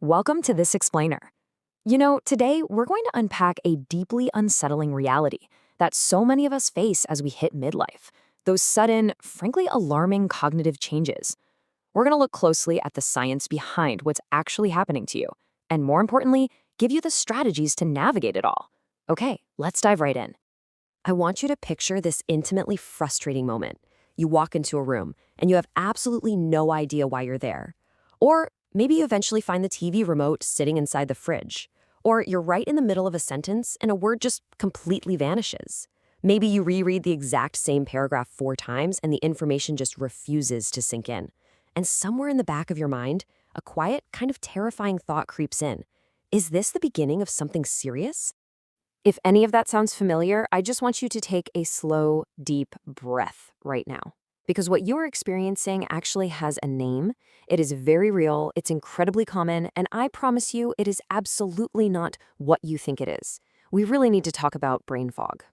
Welcome to This Explainer. Today we're going to unpack a deeply unsettling reality that so many of us face as we hit midlife, those sudden, frankly alarming cognitive changes. We're going to look closely at the science behind what's actually happening to you, and more importantly, give you the strategies to navigate it all. Okay, let's dive right in. I want you to picture this intimately frustrating moment. You walk into a room and you have absolutely no idea why you're there. Or maybe you eventually find the TV remote sitting inside the fridge. Or you're right in the middle of a sentence and a word just completely vanishes. Maybe you reread the exact same paragraph 4 times and the information just refuses to sink in. And somewhere in the back of your mind, a quiet, kind of terrifying thought creeps in. Is this the beginning of something serious? If any of that sounds familiar, I just want you to take a slow, deep breath right now. Because what you're experiencing actually has a name. It is very real, it's incredibly common, and I promise you it is absolutely not what you think it is. We really need to talk about brain fog.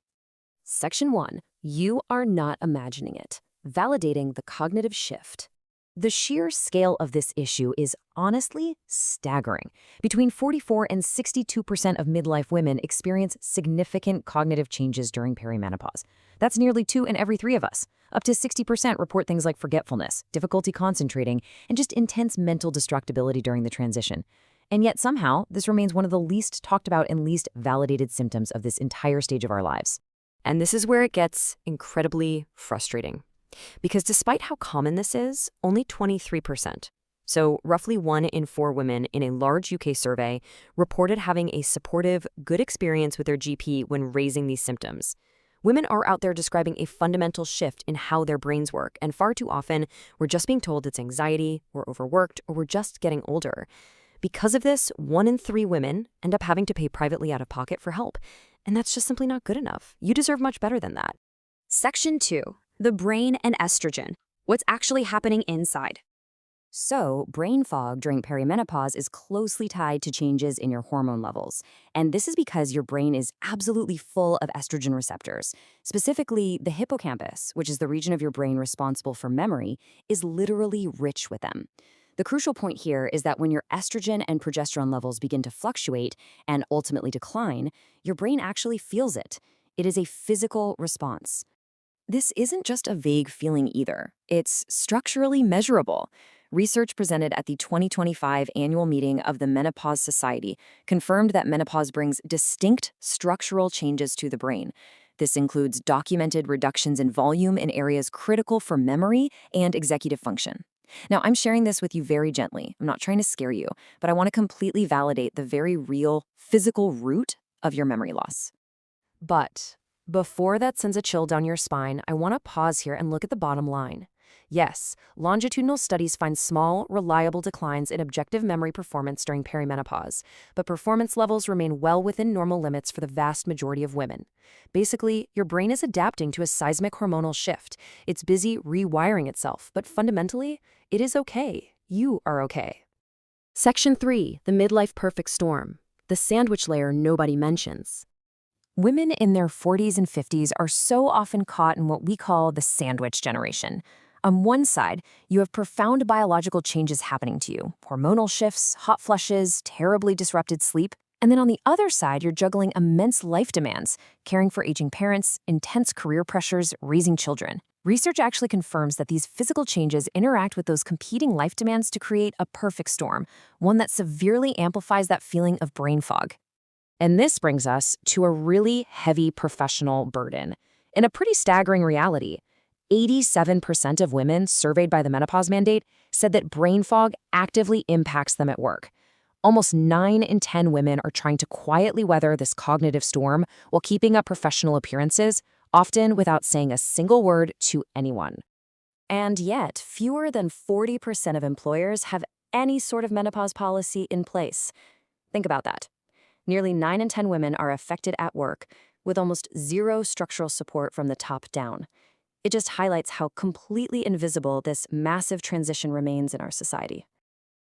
Section 1. You are not imagining it. Validating the cognitive shift. The sheer scale of this issue is honestly staggering. Between 44 and 62% of midlife women experience significant cognitive changes during perimenopause. That's nearly 2 in every 3 of us. Up to 60% report things like forgetfulness, difficulty concentrating, and just intense mental destructibility during the transition. And yet somehow, this remains one of the least talked about and least validated symptoms of this entire stage of our lives. And this is where it gets incredibly frustrating. Because despite how common this is, only 23%, so roughly 1 in 4 women in a large UK survey, reported having a supportive, good experience with their GP when raising these symptoms. Women are out there describing a fundamental shift in how their brains work, and far too often, we're just being told it's anxiety, we're overworked, or we're just getting older. Because of this, 1 in 3 women end up having to pay privately out of pocket for help, and that's just simply not good enough. You deserve much better than that. Section 2. The brain and estrogen. What's actually happening inside. So, brain fog during perimenopause is closely tied to changes in your hormone levels. And this is because your brain is absolutely full of estrogen receptors. Specifically, the hippocampus, which is the region of your brain responsible for memory, is literally rich with them. The crucial point here is that when your estrogen and progesterone levels begin to fluctuate and ultimately decline, your brain actually feels it. It is a physical response. This isn't just a vague feeling either. It's structurally measurable. Research presented at the 2025 annual meeting of the Menopause Society confirmed that menopause brings distinct structural changes to the brain. This includes documented reductions in volume in areas critical for memory and executive function. Now, I'm sharing this with you very gently. I'm not trying to scare you, but I want to completely validate the very real, physical root of your memory loss. But before that sends a chill down your spine, I want to pause here and look at the bottom line. Yes, longitudinal studies find small, reliable declines in objective memory performance during perimenopause, but performance levels remain well within normal limits for the vast majority of women. Basically, your brain is adapting to a seismic hormonal shift. It's busy rewiring itself, but fundamentally, it is okay. You are okay. Section 3. The Midlife Perfect Storm. The sandwich layer nobody mentions. Women in their 40s and 50s are so often caught in what we call the sandwich generation. On one side, you have profound biological changes happening to you, hormonal shifts, hot flushes, terribly disrupted sleep. And then on the other side, you're juggling immense life demands, caring for aging parents, intense career pressures, raising children. Research actually confirms that these physical changes interact with those competing life demands to create a perfect storm, one that severely amplifies that feeling of brain fog. And this brings us to a really heavy professional burden. In a pretty staggering reality, 87% of women surveyed by the menopause mandate said that brain fog actively impacts them at work. Almost 9 in 10 women are trying to quietly weather this cognitive storm while keeping up professional appearances, often without saying a single word to anyone. And yet, fewer than 40% of employers have any sort of menopause policy in place. Think about that. Nearly 9 in 10 women are affected at work, with almost zero structural support from the top down. It just highlights how completely invisible this massive transition remains in our society.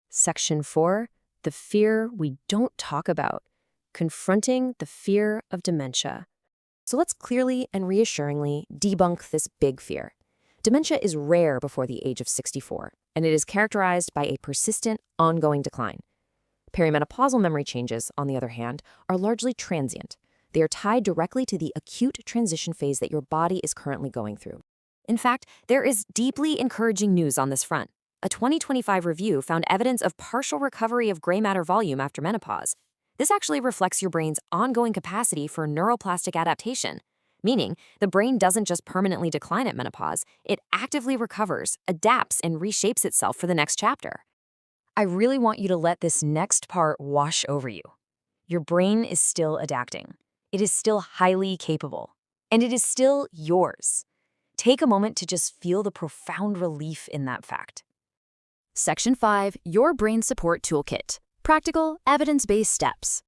Section 4. The fear we don't talk about. Confronting the fear of dementia. So let's clearly and reassuringly debunk this big fear. Dementia is rare before the age of 64, and it is characterized by a persistent, ongoing decline. Perimenopausal memory changes, on the other hand, are largely transient. They are tied directly to the acute transition phase that your body is currently going through. In fact, there is deeply encouraging news on this front. A 2025 review found evidence of partial recovery of gray matter volume after menopause. This actually reflects your brain's ongoing capacity for neuroplastic adaptation, meaning the brain doesn't just permanently decline at menopause, it actively recovers, adapts, and reshapes itself for the next chapter. I really want you to let this next part wash over you. Your brain is still adapting. It is still highly capable. And it is still yours. Take a moment to just feel the profound relief in that fact. Section 5, Your Brain Support Toolkit. Practical, evidence-based steps.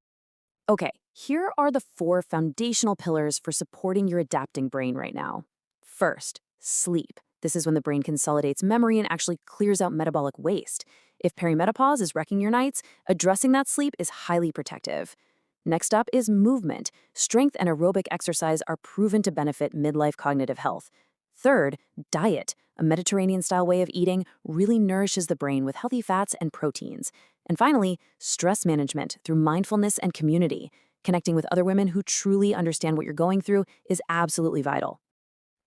Okay, here are the 4 foundational pillars for supporting your adapting brain right now. First, sleep. This is when the brain consolidates memory and actually clears out metabolic waste. If perimenopause is wrecking your nights, addressing that sleep is highly protective. Next up is movement. Strength and aerobic exercise are proven to benefit midlife cognitive health. Third, diet. A Mediterranean-style way of eating really nourishes the brain with healthy fats and proteins. And finally, stress management through mindfulness and community. Connecting with other women who truly understand what you're going through is absolutely vital.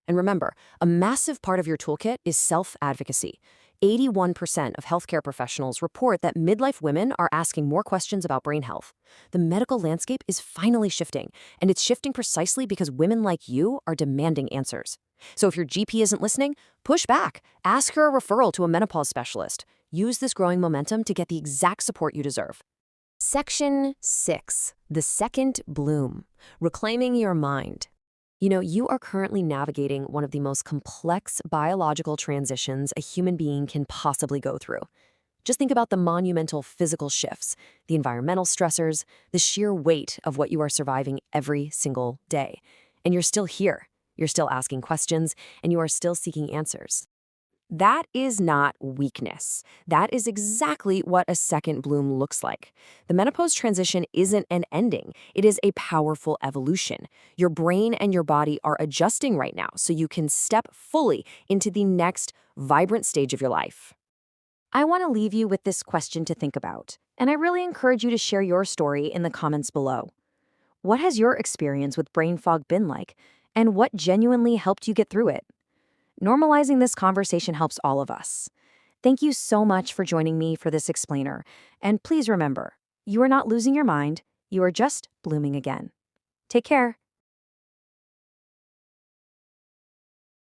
And remember, a massive part of your toolkit is self-advocacy. 81% of healthcare professionals report that midlife women are asking more questions about brain health. The medical landscape is finally shifting, and it's shifting precisely because women like you are demanding answers. So if your GP isn't listening, push back. Ask for a referral to a menopause specialist. Use this growing momentum to get the exact support you deserve. Section 6, the second bloom, reclaiming your mind. You are currently navigating one of the most complex biological transitions a human being can possibly go through. Just think about the monumental physical shifts, the environmental stressors, the sheer weight of what you are surviving every single day. And you're still here. You're still asking questions, and you are still seeking answers. That is not weakness. That is exactly what a second bloom looks like. The menopause transition isn't an ending. It is a powerful evolution. Your brain and your body are adjusting right now so you can step fully into the next vibrant stage of your life. I want to leave you with this question to think about, and I really encourage you to share your story in the comments below. What has your experience with brain fog been like, and what genuinely helped you get through it? Normalizing this conversation helps all of us. Thank you so much for joining me for this explainer. And please remember, you are not losing your mind, you are just blooming again. Take care.